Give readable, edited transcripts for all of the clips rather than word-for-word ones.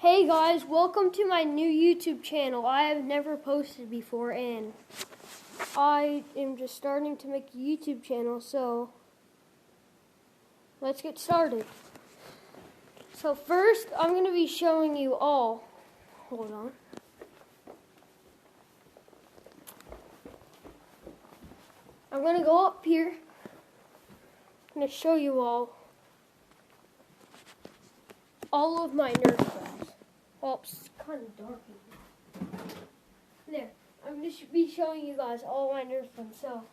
Hey guys, welcome to my new YouTube channel. I have never posted before and I am just starting to make a YouTube channel, so let's get started. So first, I'm going to be showing you all, hold on. I'm going to go up here. I'm going to show you all of my Nerf guns. Oh, it's kind of dark in here. There, I'm going to be showing you guys all my Nerf guns. So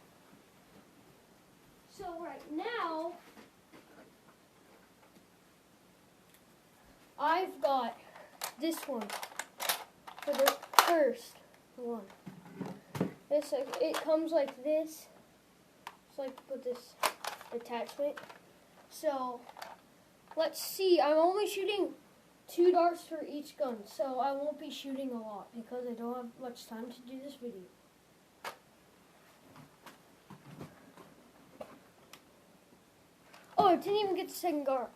right now, I've got this one for the first one. It comes like this. It's like with this attachment. So let's see. I'm only shooting 2 darts for each gun, so I won't be shooting a lot because I don't have much time to do this video. Oh, I didn't even get the second dart.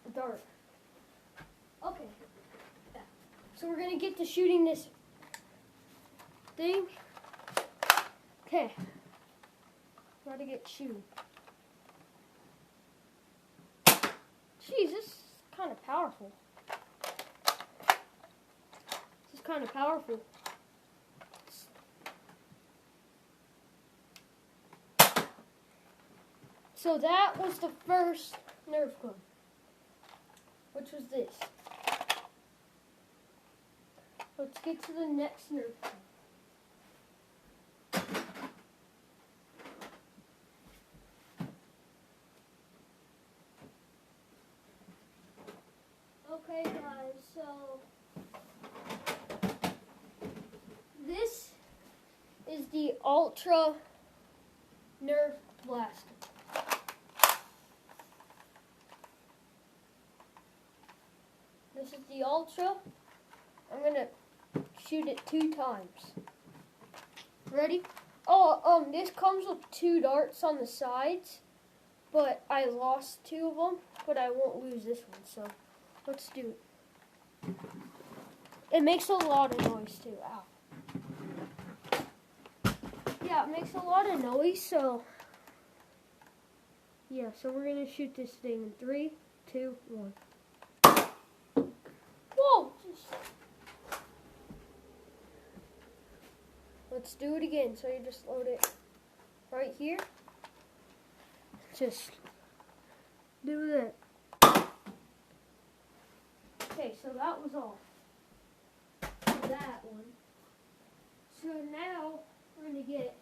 Okay. So we're going to get to shooting this thing. Okay. Got to get shooting. Jeez, this is kind of powerful. This is kind of powerful. So that was the first Nerf gun, which was this. Let's get to the next Nerf gun. Okay guys, so this is the Ultra Nerf Blaster. This is the Ultra. I'm gonna shoot it 2 times. Ready? Oh, this comes with 2 darts on the sides, but I lost 2 of them, but I won't lose this one, so let's do it. It makes a lot of noise too. Ow. Yeah, it makes a lot of noise, so yeah, so we're gonna shoot this thing in 3, 2, 1. Whoa! Let's do it again. So you just load it right here. Just do that. Okay, so that was all. That one. So now we're going to get...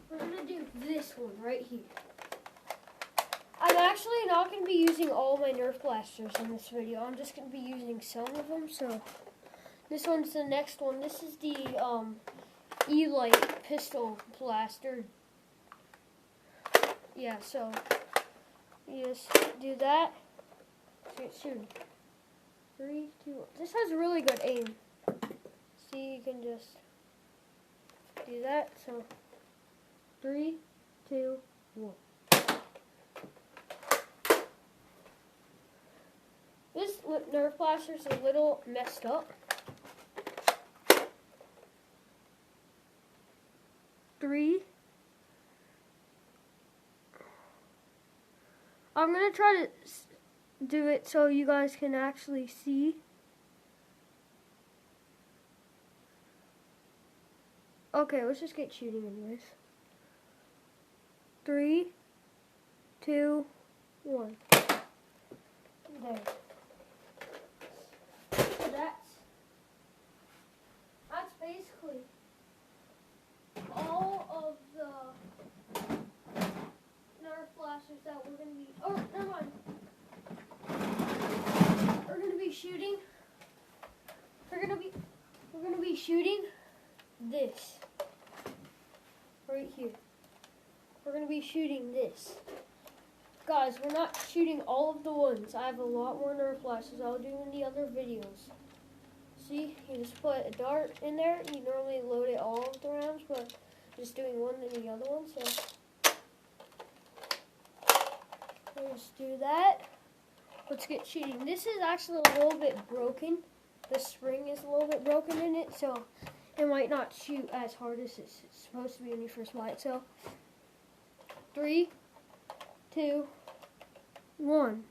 We're going to do this one right here. I'm actually not going to be using all my Nerf blasters in this video. I'm just going to be using some of them. So this one's the next one. This is the E-Light pistol blaster. Yeah, so you just do that. Shoot. 3, 2, 1. This has really good aim. See, you can just do that. So 3, 2, 1. This Nerf blaster is a little messed up. 3. I'm going to try to do it so you guys can actually see. Okay, let's just get shooting anyways. 3, 2, 1. There. So that's basically all of the Nerf blasters that we're going to be... Oh, never mind. We're going to be shooting... We're going to be shooting this. Right here. We're going to be shooting this. Guys, we're not shooting all of the ones. I have a lot more Nerf blasters I'll do in the other videos. See, you just put a dart in there. You normally load it all of the rounds, but just doing one then the other one. So let's do that. Let's get shooting. This is actually a little bit broken. The spring is a little bit broken in it, so it might not shoot as hard as it's supposed to be when you first buy it. So 3, 2, 1.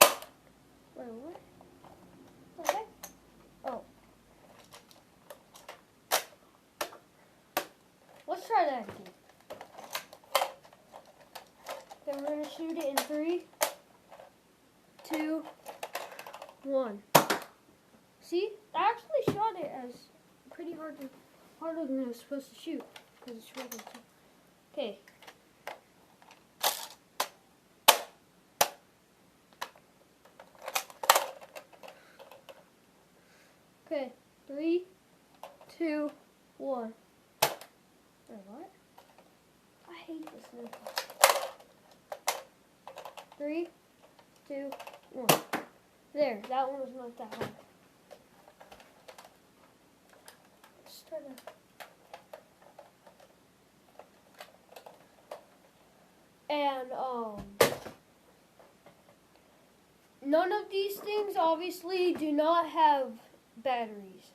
Wait, what? Okay. Oh. Let's try that again. Then we're gonna shoot it in 3, 2, 1. See, I actually shot it as pretty harder than it was supposed to shoot because it's rubber. Okay. Okay, 3, 2, 1. Wait, what? I hate this Nerf. 3, 2, 1. There, that one was not that hard. Let's try to. And none of these things obviously do not have batteries.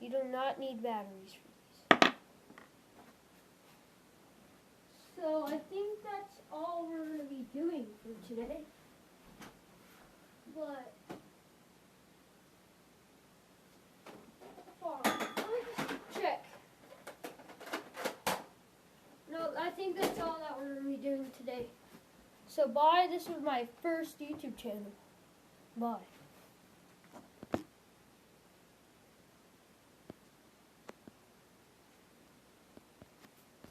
You do not need batteries for these. So I think that's all we're going to be doing for today. But let me just check. No, I think that's all that we're going to be doing today. So bye. This was my first YouTube channel. Bye.